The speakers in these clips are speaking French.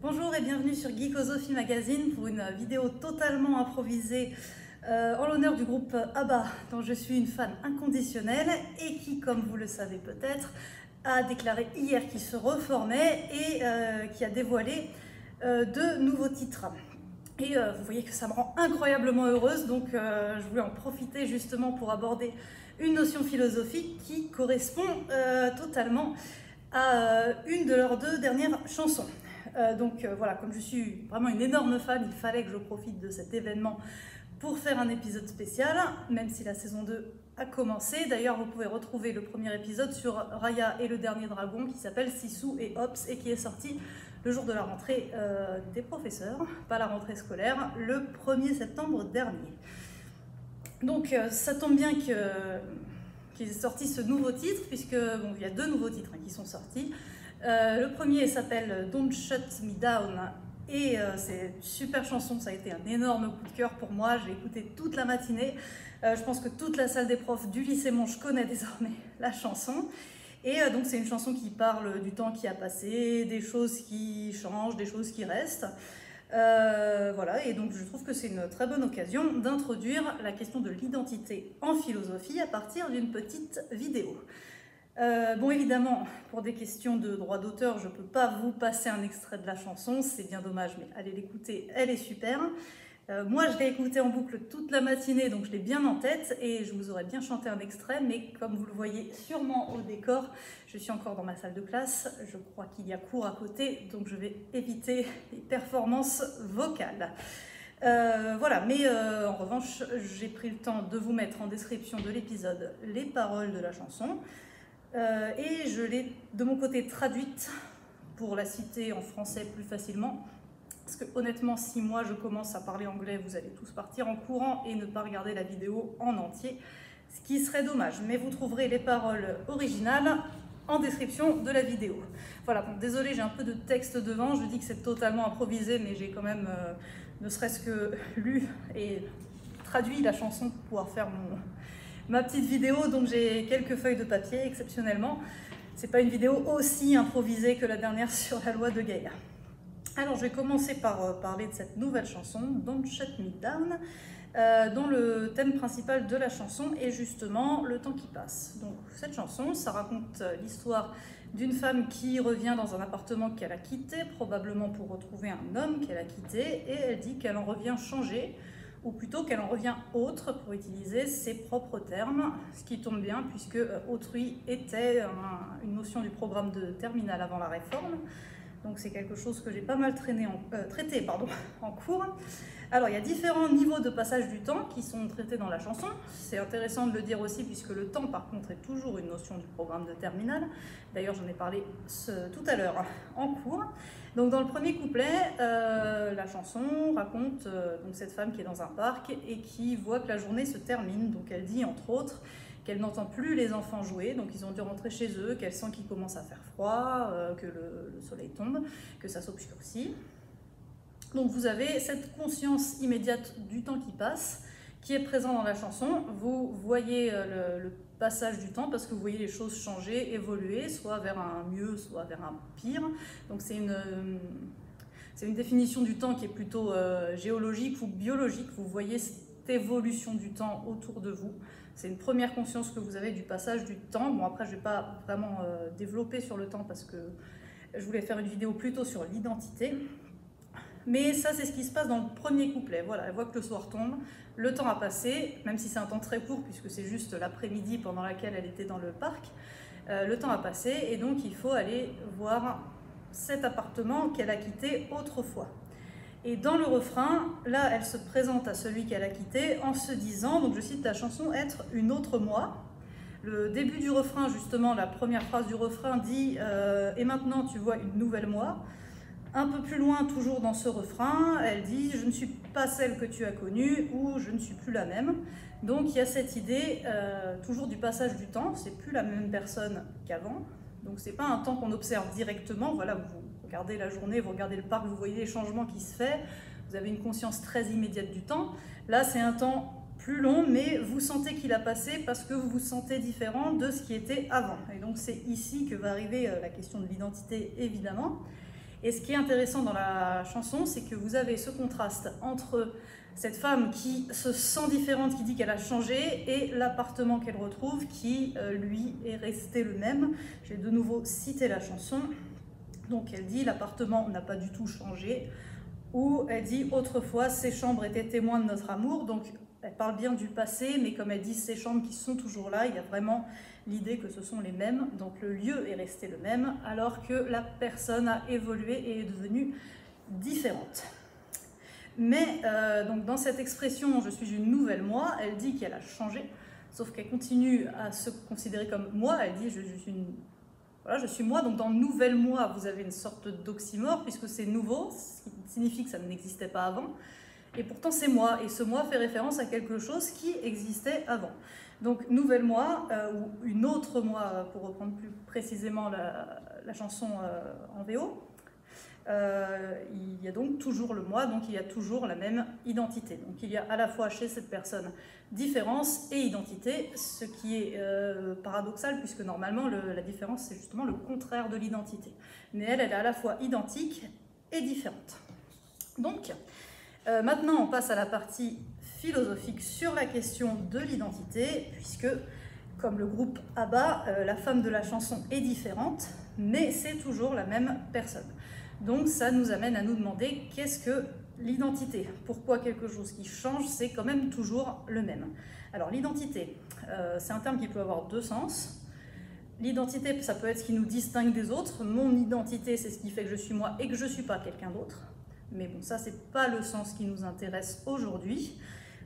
Bonjour et bienvenue sur Geekosophie Magazine pour une vidéo totalement improvisée en l'honneur du groupe ABBA, dont je suis une fan inconditionnelle et qui, comme vous le savez peut-être, a déclaré hier qu'il se reformait et qui a dévoilé deux nouveaux titres. Et vous voyez que ça me rend incroyablement heureuse, donc je voulais en profiter justement pour aborder une notion philosophique qui correspond totalement à une de leurs deux dernières chansons. Voilà, comme je suis vraiment une énorme fan, il fallait que je profite de cet événement pour faire un épisode spécial, même si la saison 2 a commencé. D'ailleurs, vous pouvez retrouver le premier épisode sur Raya et le dernier dragon qui s'appelle Sisu et Ops et qui est sorti le jour de la rentrée des professeurs, pas la rentrée scolaire, le 1er septembre dernier. Donc ça tombe bien qu'ils aient sorti ce nouveau titre, puisque bon, il y a deux nouveaux titres qui sont sortis. Le premier s'appelle Don't Shut Me Down et c'est une super chanson, ça a été un énorme coup de cœur pour moi, j'ai écouté toute la matinée. Je pense que toute la salle des profs du lycée Monge connaît désormais la chanson. Et donc c'est une chanson qui parle du temps qui a passé, des choses qui changent, des choses qui restent. Voilà, et donc je trouve que c'est une très bonne occasion d'introduire la question de l'identité en philosophie à partir d'une petite vidéo. Bon, évidemment, pour des questions de droit d'auteur, je ne peux pas vous passer un extrait de la chanson, c'est bien dommage, mais allez l'écouter, elle est super. Moi, je l'ai écoutée en boucle toute la matinée, donc je l'ai bien en tête, et je vous aurais bien chanté un extrait, mais comme vous le voyez sûrement au décor, je suis encore dans ma salle de classe, je crois qu'il y a cours à côté, donc je vais éviter les performances vocales. Voilà, mais en revanche, j'ai pris le temps de vous mettre en description de l'épisode les paroles de la chanson, et je l'ai de mon côté traduite pour la citer en français plus facilement. Parce que honnêtement, si moi je commence à parler anglais, vous allez tous partir en courant et ne pas regarder la vidéo en entier, ce qui serait dommage. Mais vous trouverez les paroles originales en description de la vidéo. Voilà, bon, désolé, j'ai un peu de texte devant, je dis que c'est totalement improvisé, mais j'ai quand même, ne serait-ce que lu et traduit la chanson pour pouvoir faire ma petite vidéo, donc j'ai quelques feuilles de papier exceptionnellement. C'est pas une vidéo aussi improvisée que la dernière sur la loi de Gaïa. Alors je vais commencer par parler de cette nouvelle chanson, Don't Shut Me Down, dont le thème principal de la chanson est justement le temps qui passe. Donc cette chanson, ça raconte l'histoire d'une femme qui revient dans un appartement qu'elle a quitté, probablement pour retrouver un homme qu'elle a quitté, et elle dit qu'elle en revient changée, ou plutôt qu'elle en revient autre, pour utiliser ses propres termes, ce qui tombe bien puisque autrui était une notion du programme de terminale avant la réforme. Donc c'est quelque chose que j'ai pas mal traité en cours. Alors il y a différents niveaux de passage du temps qui sont traités dans la chanson. C'est intéressant de le dire aussi puisque le temps par contre est toujours une notion du programme de terminale. D'ailleurs j'en ai parlé tout à l'heure en cours. Donc dans le premier couplet, la chanson raconte donc cette femme qui est dans un parc et qui voit que la journée se termine. Donc elle dit entre autres qu'elle n'entend plus les enfants jouer, donc ils ont dû rentrer chez eux, qu'elle sent qu'il commence à faire froid, que le soleil tombe, que ça s'obscurcit. Donc vous avez cette conscience immédiate du temps qui passe, qui est présent dans la chanson. Vous voyez le passage du temps parce que vous voyez les choses changer, évoluer, soit vers un mieux, soit vers un pire. Donc c'est une définition du temps qui est plutôt géologique ou biologique. Vous voyez cette évolution du temps autour de vous. C'est une première conscience que vous avez du passage du temps. Bon, après, je ne vais pas vraiment développer sur le temps parce que je voulais faire une vidéo plutôt sur l'identité. Mais ça, c'est ce qui se passe dans le premier couplet. Voilà, elle voit que le soir tombe, le temps a passé, même si c'est un temps très court puisque c'est juste l'après-midi pendant laquelle elle était dans le parc. Le temps a passé et donc il faut aller voir cet appartement qu'elle a quitté autrefois. Et dans le refrain, là, elle se présente à celui qu'elle a quitté en se disant, donc je cite la chanson, être une autre moi. Le début du refrain, justement, la première phrase du refrain dit et maintenant tu vois une nouvelle moi. Un peu plus loin, toujours dans ce refrain, elle dit je ne suis pas celle que tu as connue ou je ne suis plus la même. Donc il y a cette idée toujours du passage du temps, c'est plus la même personne qu'avant. Donc c'est pas un temps qu'on observe directement, voilà, vous regardez la journée, vous regardez le parc, vous voyez les changements qui se font, vous avez une conscience très immédiate du temps. Là c'est un temps plus long, mais vous sentez qu'il a passé parce que vous vous sentez différent de ce qui était avant. Et donc c'est ici que va arriver la question de l'identité, évidemment. Et ce qui est intéressant dans la chanson, c'est que vous avez ce contraste entre cette femme qui se sent différente, qui dit qu'elle a changé, et l'appartement qu'elle retrouve qui, lui, est resté le même. Je vais de nouveau citer la chanson. Donc elle dit « L'appartement n'a pas du tout changé », ou elle dit « Autrefois, ces chambres étaient témoins de notre amour ». Donc elle parle bien du passé, mais comme elle dit « ces chambres qui sont toujours là », il y a vraiment l'idée que ce sont les mêmes. Donc le lieu est resté le même, alors que la personne a évolué et est devenue différente. Mais donc dans cette expression « je suis une nouvelle moi », elle dit qu'elle a changé, sauf qu'elle continue à se considérer comme moi. Elle dit voilà, je suis moi. Donc dans nouvelle moi, vous avez une sorte d'oxymore, puisque c'est nouveau, ce qui signifie que ça n'existait pas avant, et pourtant c'est moi, et ce moi fait référence à quelque chose qui existait avant. Donc nouvelle moi, ou une autre moi, pour reprendre plus précisément la chanson en VO, il y a donc toujours le moi, donc il y a toujours la même identité. Donc il y a à la fois chez cette personne différence et identité, ce qui est paradoxal, puisque normalement la différence c'est justement le contraire de l'identité. Mais elle est à la fois identique et différente. Donc maintenant on passe à la partie philosophique sur la question de l'identité, puisque comme le groupe ABBA, la femme de la chanson est différente, mais c'est toujours la même personne. Donc ça nous amène à nous demander qu'est-ce que l'identité? Pourquoi quelque chose qui change, c'est quand même toujours le même? Alors l'identité, c'est un terme qui peut avoir deux sens. L'identité, ça peut être ce qui nous distingue des autres. Mon identité, c'est ce qui fait que je suis moi et que je ne suis pas quelqu'un d'autre. Mais bon, ça, c'est pas le sens qui nous intéresse aujourd'hui.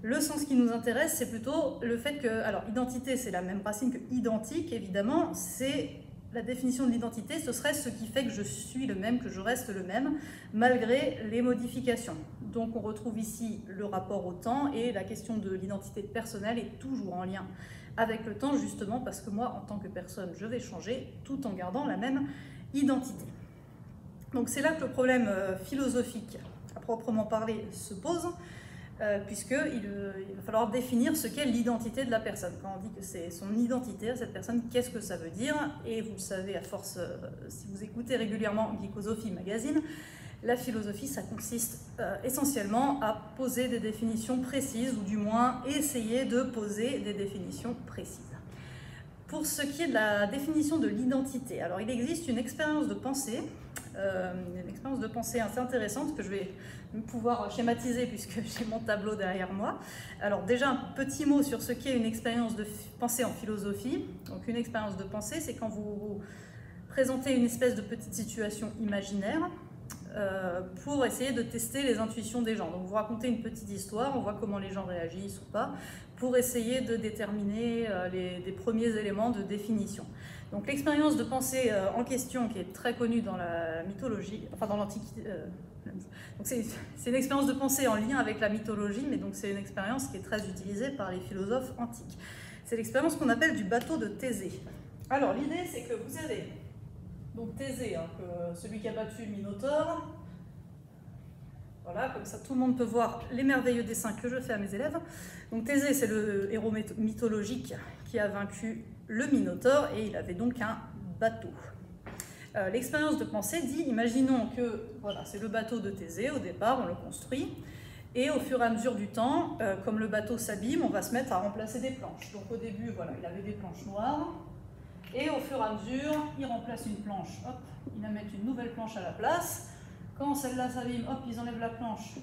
Le sens qui nous intéresse, c'est plutôt le fait que... Alors, identité, c'est la même racine que identique, évidemment. C'est... La définition de l'identité, ce serait ce qui fait que je suis le même, que je reste le même, malgré les modifications. Donc on retrouve ici le rapport au temps, et la question de l'identité personnelle est toujours en lien avec le temps, justement parce que moi, en tant que personne, je vais changer, tout en gardant la même identité. Donc c'est là que le problème philosophique, à proprement parler, se pose, puisqu'il va falloir définir ce qu'est l'identité de la personne. Quand on dit que c'est son identité à cette personne, qu'est-ce que ça veut dire? Et vous le savez, à force, si vous écoutez régulièrement Geekosophie Magazine, la philosophie, ça consiste essentiellement à poser des définitions précises, ou du moins essayer de poser des définitions précises. Pour ce qui est de la définition de l'identité, alors il existe une expérience de pensée assez intéressante que je vais pouvoir schématiser puisque j'ai mon tableau derrière moi. Alors déjà un petit mot sur ce qu'est une expérience de pensée en philosophie. Donc une expérience de pensée, c'est quand vous présentez une espèce de petite situation imaginaire pour essayer de tester les intuitions des gens. Donc vous racontez une petite histoire, on voit comment les gens réagissent ou pas, pour essayer de déterminer des premiers éléments de définition. Donc l'expérience de pensée en question, qui est très connue dans la mythologie, enfin dans l'Antiquité, c'est une expérience de pensée en lien avec la mythologie, mais donc c'est une expérience qui est très utilisée par les philosophes antiques. C'est l'expérience qu'on appelle du bateau de Thésée. Alors l'idée, c'est que vous avez donc Thésée, hein, celui qui a battu le Minotaure. Voilà, comme ça tout le monde peut voir les merveilleux dessins que je fais à mes élèves. Donc Thésée, c'est le héros mythologique qui a vaincu le Minotaure, et il avait donc un bateau. L'expérience de pensée dit, imaginons que voilà, c'est le bateau de Thésée, au départ on le construit, et au fur et à mesure du temps, comme le bateau s'abîme, on va se mettre à remplacer des planches. Donc au début, voilà, il avait des planches noires, et au fur et à mesure, il remplace une planche, hop, ils mettent une nouvelle planche à la place. Quand celle-là s'abîme, hop, ils enlèvent la planche,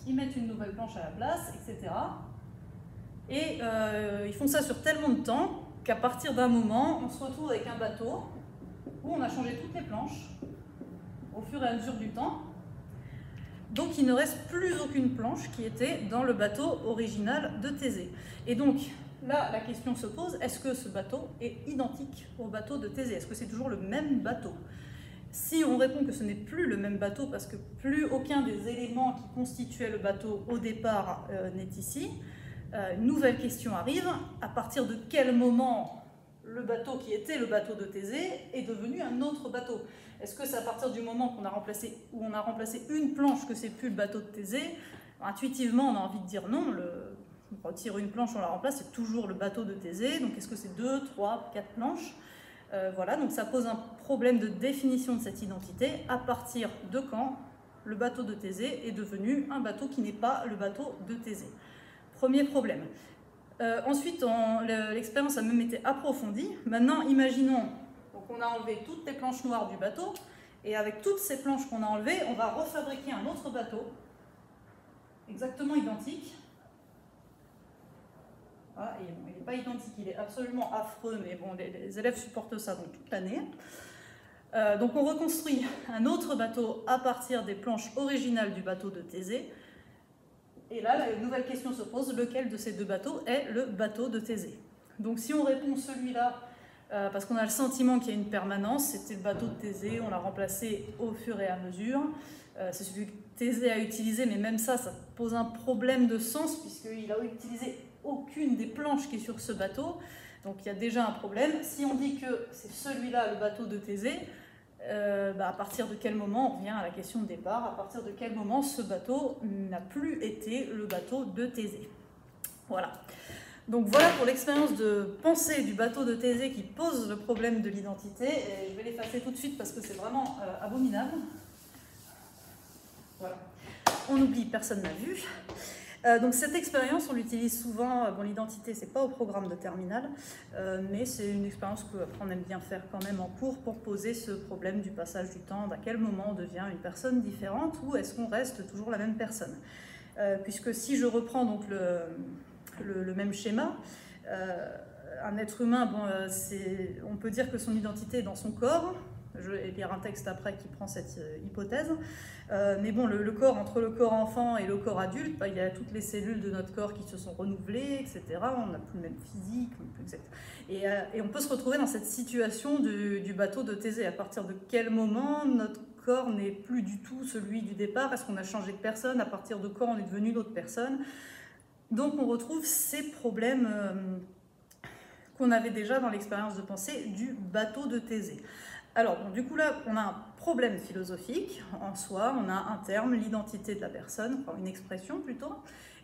ils mettent une nouvelle planche à la place, etc. Et ils font ça sur tellement de temps qu'à partir d'un moment, on se retrouve avec un bateau où on a changé toutes les planches au fur et à mesure du temps. Donc il ne reste plus aucune planche qui était dans le bateau original de Thésée. Et donc là, la question se pose, est-ce que ce bateau est identique au bateau de Thésée? Est-ce que c'est toujours le même bateau? Si on répond que ce n'est plus le même bateau parce que plus aucun des éléments qui constituaient le bateau au départ n'est ici, une nouvelle question arrive. À partir de quel moment le bateau qui était le bateau de Thésée est devenu un autre bateau? Est-ce que c'est à partir du moment qu'on a remplacé, où on a remplacé une planche que c'est plus le bateau de Thésée? Intuitivement, on a envie de dire non. On retire une planche, on la remplace, c'est toujours le bateau de Thésée. Donc est-ce que c'est 2, 3, 4 planches? Voilà, donc ça pose un problème de définition de cette identité, à partir de quand le bateau de Thésée est devenu un bateau qui n'est pas le bateau de Thésée. Premier problème. Ensuite, l'expérience a même été approfondie. Maintenant, imaginons qu'on a enlevé toutes les planches noires du bateau, et avec toutes ces planches qu'on a enlevées, on va refabriquer un autre bateau, exactement identique. Voilà, et bon, il n'est pas identique, il est absolument affreux, mais bon, les élèves supportent ça donc toute l'année. Donc on reconstruit un autre bateau à partir des planches originales du bateau de Thésée. Et là, la nouvelle question se pose, lequel de ces deux bateaux est le bateau de Thésée? Donc si on répond celui-là, parce qu'on a le sentiment qu'il y a une permanence, c'était le bateau de Thésée, on l'a remplacé au fur et à mesure. C'est celui que Thésée a utilisé, mais même ça pose un problème de sens, puisqu'il a utilisé aucune des planches qui est sur ce bateau. Donc il y a déjà un problème. Si on dit que c'est celui-là le bateau de Thésée, à partir de quel moment, on revient à la question de départ, à partir de quel moment ce bateau n'a plus été le bateau de Thésée. Voilà. Donc voilà pour l'expérience de pensée du bateau de Thésée qui pose le problème de l'identité. Et je vais l'effacer tout de suite parce que c'est vraiment abominable. Voilà. On oublie, personne n'a vu. Donc cette expérience, on l'utilise souvent, bon l'identité c'est pas au programme de terminale, mais c'est une expérience qu'on aime bien faire quand même en cours pour poser ce problème du passage du temps, à quel moment on devient une personne différente ou est-ce qu'on reste toujours la même personne. Puisque si je reprends donc le même schéma, un être humain, bon, on peut dire que son identité est dans son corps. Je vais lire un texte après qui prend cette hypothèse. Mais bon, le corps, entre le corps enfant et le corps adulte, il y a toutes les cellules de notre corps qui se sont renouvelées, etc. On n'a plus le même physique, et on peut se retrouver dans cette situation du bateau de Thésée. À partir de quel moment notre corps n'est plus du tout celui du départ? Est-ce qu'on a changé de personne? À partir de quand on est devenu d'autres personnes? Donc on retrouve ces problèmes qu'on avait déjà dans l'expérience de pensée du bateau de Thésée. Alors, bon, du coup là, on a un problème philosophique en soi, on a un terme, l'identité de la personne, enfin une expression plutôt,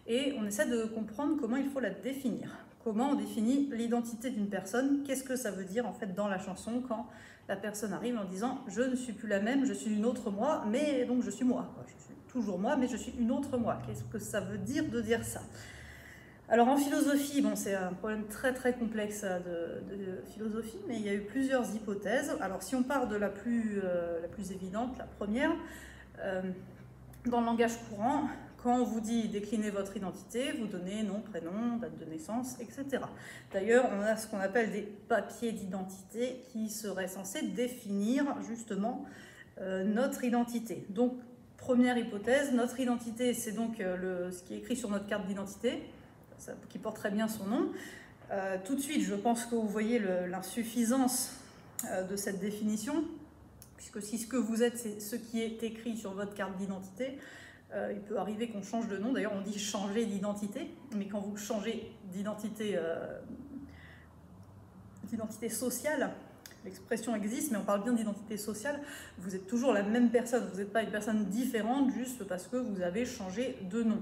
et on essaie de comprendre comment il faut la définir. Comment on définit l'identité d'une personne, qu'est-ce que ça veut dire en fait dans la chanson quand la personne arrive en disant « je ne suis plus la même, je suis une autre moi, mais donc je suis moi ». Je suis toujours moi, mais je suis une autre moi. Qu'est-ce que ça veut dire de dire ça ? Alors en philosophie, bon, c'est un problème très très complexe de philosophie, mais il y a eu plusieurs hypothèses. Alors si on part de la plus évidente, la première, dans le langage courant, quand on vous dit décliner votre identité, vous donnez nom, prénom, date de naissance, etc. D'ailleurs, on a ce qu'on appelle des papiers d'identité qui seraient censés définir justement notre identité. Donc première hypothèse, notre identité, c'est donc ce qui est écrit sur notre carte d'identité, qui porte très bien son nom. Tout de suite, je pense que vous voyez l'insuffisance de cette définition, puisque si ce que vous êtes, c'est ce qui est écrit sur votre carte d'identité, il peut arriver qu'on change de nom. D'ailleurs, on dit changer d'identité, mais quand vous changez d'identité sociale, l'expression existe, mais on parle bien d'identité sociale, vous êtes toujours la même personne, vous n'êtes pas une personne différente juste parce que vous avez changé de nom.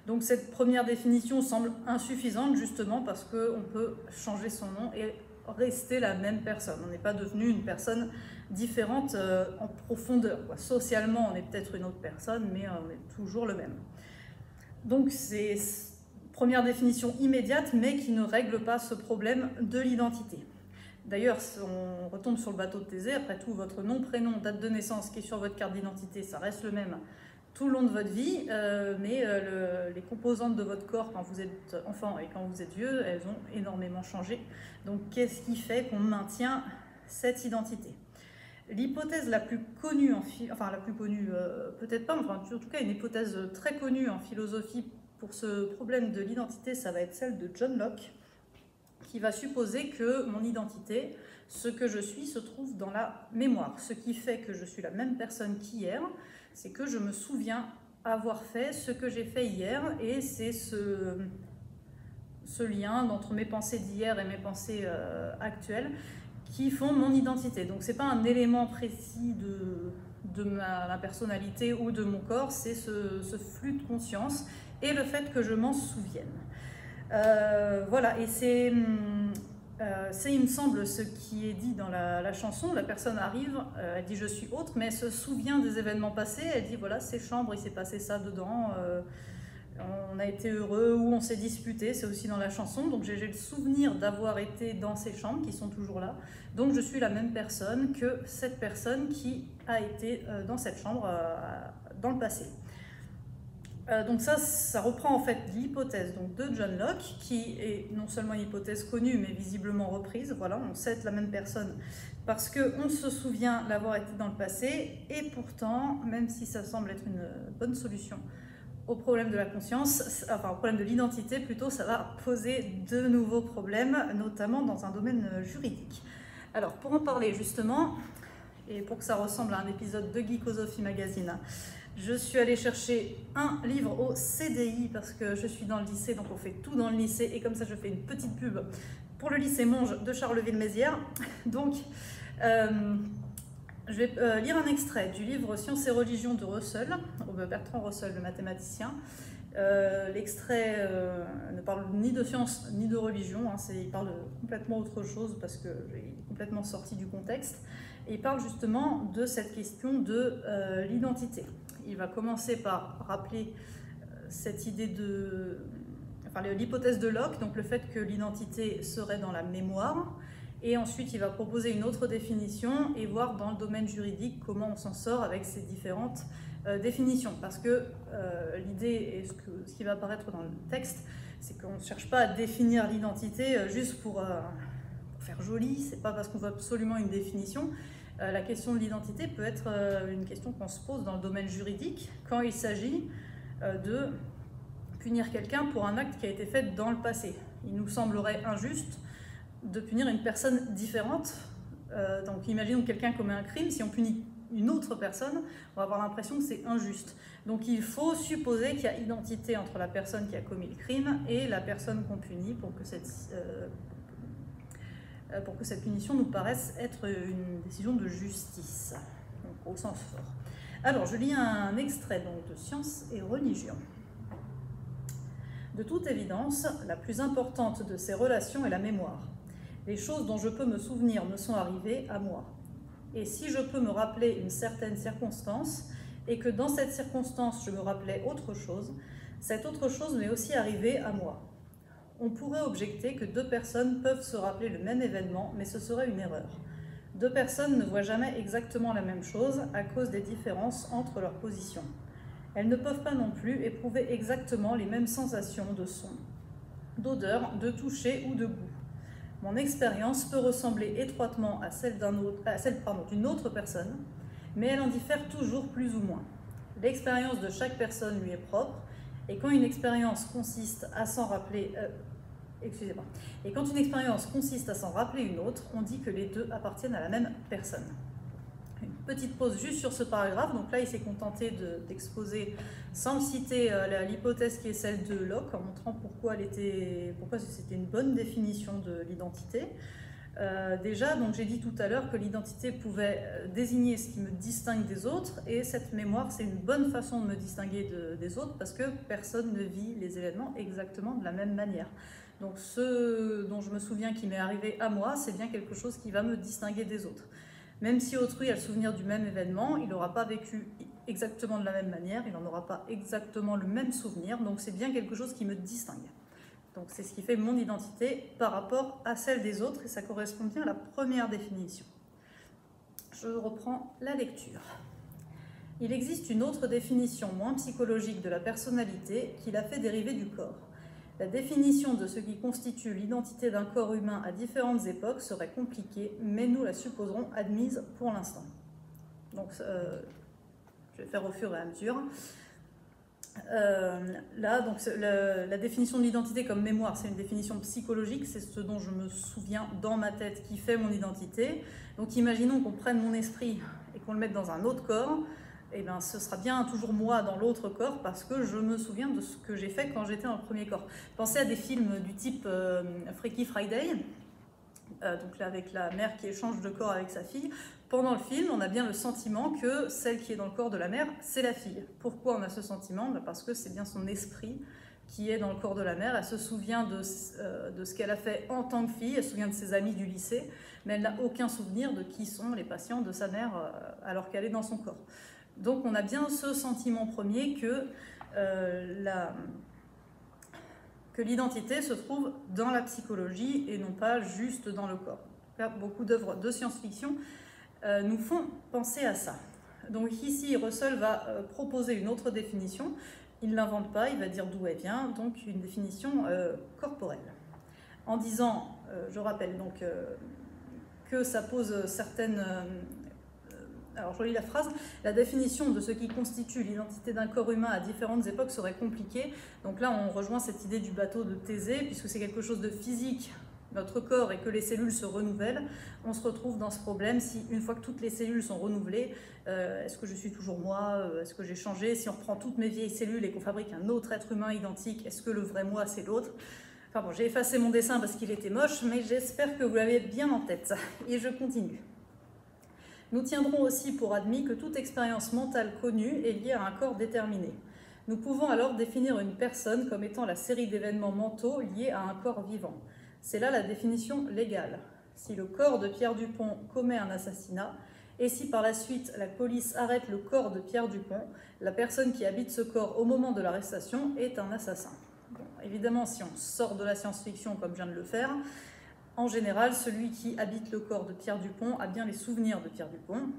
Donc cette première définition semble insuffisante justement parce qu'on peut changer son nom et rester la même personne. On n'est pas devenu une personne différente en profondeur. Socialement, on est peut-être une autre personne, mais on est toujours le même. Donc c'est première définition immédiate, mais qui ne règle pas ce problème de l'identité. D'ailleurs, on retombe sur le bateau de Thésée, après tout, votre nom, prénom, date de naissance qui est sur votre carte d'identité, ça reste le même tout le long de votre vie, mais les composantes de votre corps quand vous êtes enfant et quand vous êtes vieux, elles ont énormément changé. Donc qu'est-ce qui fait qu'on maintient cette identité? L'hypothèse la plus connue, enfin la plus connue, peut-être pas, enfin en tout cas une hypothèse très connue en philosophie pour ce problème de l'identité, ça va être celle de John Locke, qui va supposer que mon identité, ce que je suis, se trouve dans la mémoire. Ce qui fait que je suis la même personne qu'hier, c'est que je me souviens avoir fait ce que j'ai fait hier, et c'est ce lien entre mes pensées d'hier et mes pensées actuelles qui font mon identité. Donc c'est pas un élément précis de ma personnalité ou de mon corps, c'est ce flux de conscience et le fait que je m'en souvienne. Voilà, et c'est C'est, il me semble, ce qui est dit dans la chanson. La personne arrive, elle dit « je suis autre », mais elle se souvient des événements passés, elle dit « voilà, ces chambres, il s'est passé ça dedans, on a été heureux ou on s'est disputé », c'est aussi dans la chanson. Donc j'ai le souvenir d'avoir été dans ces chambres qui sont toujours là. Donc je suis la même personne que cette personne qui a été dans cette chambre dans le passé. Donc ça reprend en fait l'hypothèse de John Locke, qui est non seulement une hypothèse connue, mais visiblement reprise. Voilà, on sait être la même personne parce qu'on se souvient l'avoir été dans le passé, et pourtant, même si ça semble être une bonne solution au problème de la conscience, enfin au problème de l'identité plutôt, ça va poser de nouveaux problèmes, notamment dans un domaine juridique. Alors pour en parler justement, et pour que ça ressemble à un épisode de Geekosophie Magazine, je suis allée chercher un livre au CDI parce que je suis dans le lycée, donc on fait tout dans le lycée, et comme ça je fais une petite pub pour le lycée Monge de Charleville-Mézières. Donc je vais lire un extrait du livre Sciences et religion de Russell, Bertrand Russell, le mathématicien. L'extrait ne parle ni de science ni de religion, hein, il parle complètement autre chose parce qu'il est complètement sorti du contexte. Et il parle justement de cette question de l'identité. Il va commencer par rappeler cette idée l'hypothèse de Locke, donc le fait que l'identité serait dans la mémoire. Et ensuite, il va proposer une autre définition et voir dans le domaine juridique comment on s'en sort avec ces différentes définitions. Parce que l'idée, et ce qui va apparaître dans le texte, c'est qu'on ne cherche pas à définir l'identité juste pour faire joli. C'est pas parce qu'on veut absolument une définition. La question de l'identité peut être une question qu'on se pose dans le domaine juridique quand il s'agit de punir quelqu'un pour un acte qui a été fait dans le passé. Il nous semblerait injuste de punir une personne différente. Donc imaginons que quelqu'un commet un crime, si on punit une autre personne, on va avoir l'impression que c'est injuste. Donc il faut supposer qu'il y a identité entre la personne qui a commis le crime et la personne qu'on punit pour que cette punition nous paraisse être une décision de justice, donc au sens fort. Alors je lis un extrait donc, de Sciences et religion. De toute évidence, la plus importante de ces relations est la mémoire. Les choses dont je peux me souvenir me sont arrivées à moi. Et si je peux me rappeler une certaine circonstance, et que dans cette circonstance je me rappelais autre chose, cette autre chose m'est aussi arrivée à moi. On pourrait objecter que deux personnes peuvent se rappeler le même événement, mais ce serait une erreur. Deux personnes ne voient jamais exactement la même chose à cause des différences entre leurs positions. Elles ne peuvent pas non plus éprouver exactement les mêmes sensations de son, d'odeur, de toucher ou de goût. Mon expérience peut ressembler étroitement à celle d'une autre personne, mais elle en diffère toujours plus ou moins. L'expérience de chaque personne lui est propre, et quand une expérience consiste à s'en rappeler... Et quand une expérience consiste à s'en rappeler une autre, on dit que les deux appartiennent à la même personne. Une petite pause juste sur ce paragraphe. Donc là, il s'est contenté d'exposer, sans le citer, l'hypothèse qui est celle de Locke, en montrant pourquoi c'était une bonne définition de l'identité. Déjà, donc j'ai dit tout à l'heure que l'identité pouvait désigner ce qui me distingue des autres, et cette mémoire, c'est une bonne façon de me distinguer des autres, parce que personne ne vit les événements exactement de la même manière. Donc ce dont je me souviens qui m'est arrivé à moi, c'est bien quelque chose qui va me distinguer des autres. Même si autrui a le souvenir du même événement, il n'aura pas vécu exactement de la même manière, il n'en aura pas exactement le même souvenir, donc c'est bien quelque chose qui me distingue. Donc c'est ce qui fait mon identité par rapport à celle des autres, et ça correspond bien à la première définition. Je reprends la lecture. Il existe une autre définition moins psychologique de la personnalité qui la fait dériver du corps. La définition de ce qui constitue l'identité d'un corps humain à différentes époques serait compliquée, mais nous la supposerons admise pour l'instant. Donc je vais faire au fur et à mesure. Là, donc, la définition de l'identité comme mémoire, c'est une définition psychologique, c'est ce dont je me souviens dans ma tête qui fait mon identité. Donc imaginons qu'on prenne mon esprit et qu'on le mette dans un autre corps, et bien ce sera bien toujours moi dans l'autre corps parce que je me souviens de ce que j'ai fait quand j'étais dans le premier corps. Pensez à des films du type Freaky Friday, donc là avec la mère qui échange de corps avec sa fille. Pendant le film, on a bien le sentiment que celle qui est dans le corps de la mère, c'est la fille. Pourquoi on a ce sentiment? Parce que c'est bien son esprit qui est dans le corps de la mère. Elle se souvient de ce qu'elle a fait en tant que fille, elle se souvient de ses amis du lycée, mais elle n'a aucun souvenir de qui sont les patients de sa mère alors qu'elle est dans son corps. Donc on a bien ce sentiment premier que l'identité se trouve dans la psychologie et non pas juste dans le corps. Là, beaucoup d'œuvres de science-fiction nous font penser à ça. Donc ici, Russell va proposer une autre définition. Il ne l'invente pas, il va dire d'où elle vient, donc une définition corporelle. En disant, je rappelle donc que ça pose certaines... alors je lis la phrase, la définition de ce qui constitue l'identité d'un corps humain à différentes époques serait compliquée. Donc là on rejoint cette idée du bateau de Thésée, puisque c'est quelque chose de physique, notre corps, et que les cellules se renouvellent. On se retrouve dans ce problème si une fois que toutes les cellules sont renouvelées, est-ce que je suis toujours moi, est-ce que j'ai changé? Si on reprend toutes mes vieilles cellules et qu'on fabrique un autre être humain identique, est-ce que le vrai moi c'est l'autre? Enfin bon, j'ai effacé mon dessin parce qu'il était moche, mais j'espère que vous l'avez bien en tête. Et je continue. Nous tiendrons aussi pour admis que toute expérience mentale connue est liée à un corps déterminé. Nous pouvons alors définir une personne comme étant la série d'événements mentaux liés à un corps vivant. C'est là la définition légale. Si le corps de Pierre Dupont commet un assassinat, et si par la suite la police arrête le corps de Pierre Dupont, la personne qui habite ce corps au moment de l'arrestation est un assassin. Bon, évidemment, si on sort de la science-fiction comme je viens de le faire, en général, celui qui habite le corps de Pierre Dupont a bien les souvenirs de Pierre Dupont.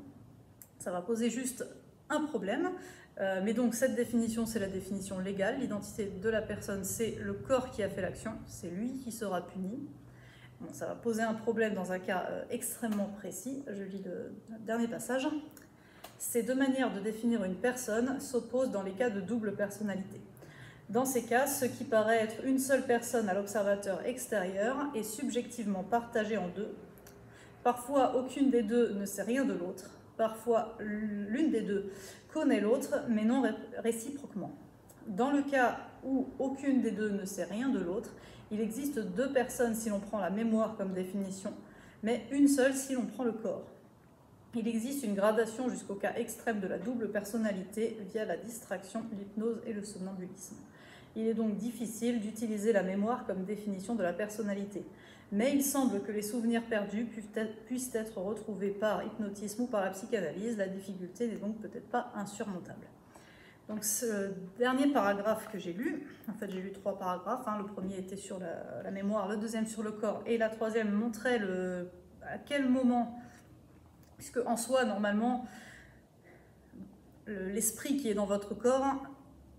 Ça va poser juste un problème. Mais donc cette définition, c'est la définition légale. L'identité de la personne, c'est le corps qui a fait l'action. C'est lui qui sera puni. Bon, ça va poser un problème dans un cas extrêmement précis. Je lis le dernier passage. Ces deux manières de définir une personne s'opposent dans les cas de double personnalité. Dans ces cas, ce qui paraît être une seule personne à l'observateur extérieur est subjectivement partagé en deux. Parfois, aucune des deux ne sait rien de l'autre. Parfois, l'une des deux connaît l'autre, mais non réciproquement. Dans le cas où aucune des deux ne sait rien de l'autre, il existe deux personnes si l'on prend la mémoire comme définition, mais une seule si l'on prend le corps. Il existe une gradation jusqu'au cas extrême de la double personnalité via la distraction, l'hypnose et le somnambulisme. Il est donc difficile d'utiliser la mémoire comme définition de la personnalité. Mais il semble que les souvenirs perdus puissent être retrouvés par hypnotisme ou par la psychanalyse. La difficulté n'est donc peut-être pas insurmontable. Donc ce dernier paragraphe que j'ai lu, en fait j'ai lu 3 paragraphes, le premier était sur la mémoire, le deuxième sur le corps, et la troisième montrait à quel moment, puisque en soi normalement l'esprit qui est dans votre corps,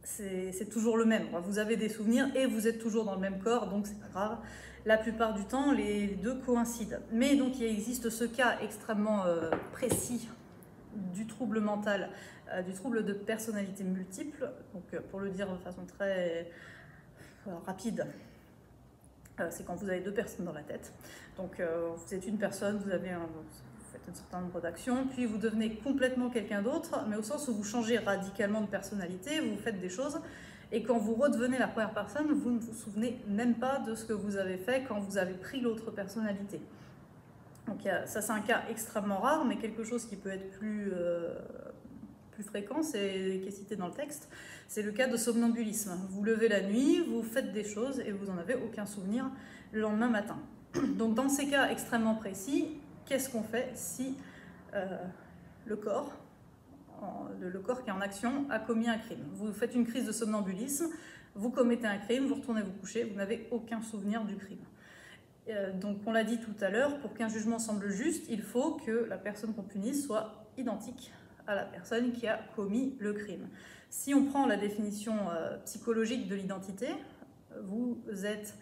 c'est toujours le même. Vous avez des souvenirs et vous êtes toujours dans le même corps, donc c'est pas grave. La plupart du temps, les deux coïncident. Mais donc il existe ce cas extrêmement précis du trouble mental, du trouble de personnalité multiple. Donc pour le dire de façon très rapide, c'est quand vous avez deux personnes dans la tête. Donc vous êtes une personne, vous faites un certain nombre d'actions, puis vous devenez complètement quelqu'un d'autre, mais au sens où vous changez radicalement de personnalité, vous faites des choses, et quand vous redevenez la première personne, vous ne vous souvenez même pas de ce que vous avez fait quand vous avez pris l'autre personnalité. Donc ça c'est un cas extrêmement rare, mais quelque chose qui peut être plus fréquent, qui est cité dans le texte, c'est le cas de somnambulisme. Vous levez la nuit, vous faites des choses et vous n'en avez aucun souvenir le lendemain matin. Donc dans ces cas extrêmement précis, qu'est-ce qu'on fait si le corps qui est en action a commis un crime? Vous faites une crise de somnambulisme, vous commettez un crime, vous retournez vous coucher, vous n'avez aucun souvenir du crime. Donc on l'a dit tout à l'heure, pour qu'un jugement semble juste, il faut que la personne qu'on punisse soit identique à la personne qui a commis le crime. Si on prend la définition psychologique de l'identité, vous êtes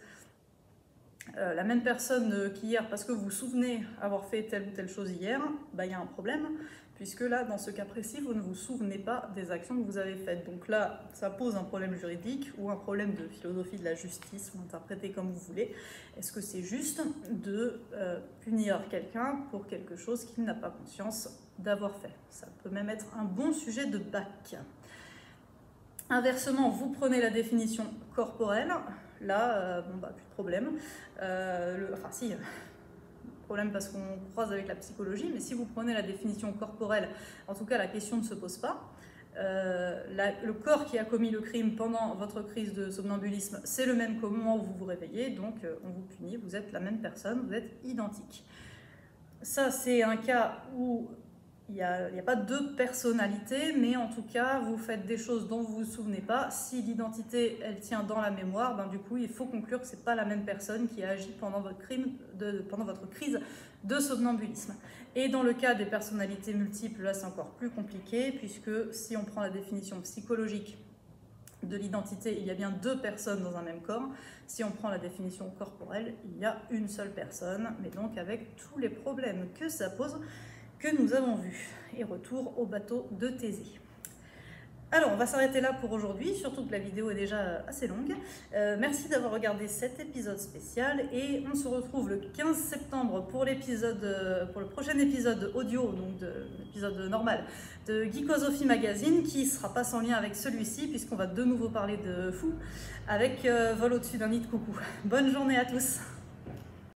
la même personne qu'hier parce que vous vous souvenez avoir fait telle ou telle chose hier, il y a un problème, puisque là, dans ce cas précis, vous ne vous souvenez pas des actions que vous avez faites. Donc là, ça pose un problème juridique ou un problème de philosophie de la justice, ou interprétez comme vous voulez. Est-ce que c'est juste de punir quelqu'un pour quelque chose qu'il n'a pas conscience d'avoir fait? Ça peut même être un bon sujet de bac. Inversement, vous prenez la définition corporelle, là, plus de problème. Problème parce qu'on croise avec la psychologie, mais si vous prenez la définition corporelle, en tout cas la question ne se pose pas. Le corps qui a commis le crime pendant votre crise de somnambulisme, c'est le même qu'au moment où vous vous réveillez, donc on vous punit, vous êtes la même personne, vous êtes identique. Ça, c'est un cas où il n'y a pas deux personnalités, mais en tout cas, vous faites des choses dont vous ne vous souvenez pas. Si l'identité, elle tient dans la mémoire, ben, du coup, il faut conclure que ce n'est pas la même personne qui a agi pendant votre crise de somnambulisme. Et dans le cas des personnalités multiples, là, c'est encore plus compliqué, puisque si on prend la définition psychologique de l'identité, il y a bien deux personnes dans un même corps. Si on prend la définition corporelle, il y a une seule personne, mais donc avec tous les problèmes que ça pose, que nous avons vus. Et retour au bateau de Thésée. Alors, on va s'arrêter là pour aujourd'hui, surtout que la vidéo est déjà assez longue. Merci d'avoir regardé cet épisode spécial et on se retrouve le 15 septembre pour le prochain épisode audio, donc l'épisode normal de Geekosophie Magazine, qui sera pas sans lien avec celui-ci puisqu'on va de nouveau parler de fou avec Vol au-dessus d'un nid de coucou. Bonne journée à tous.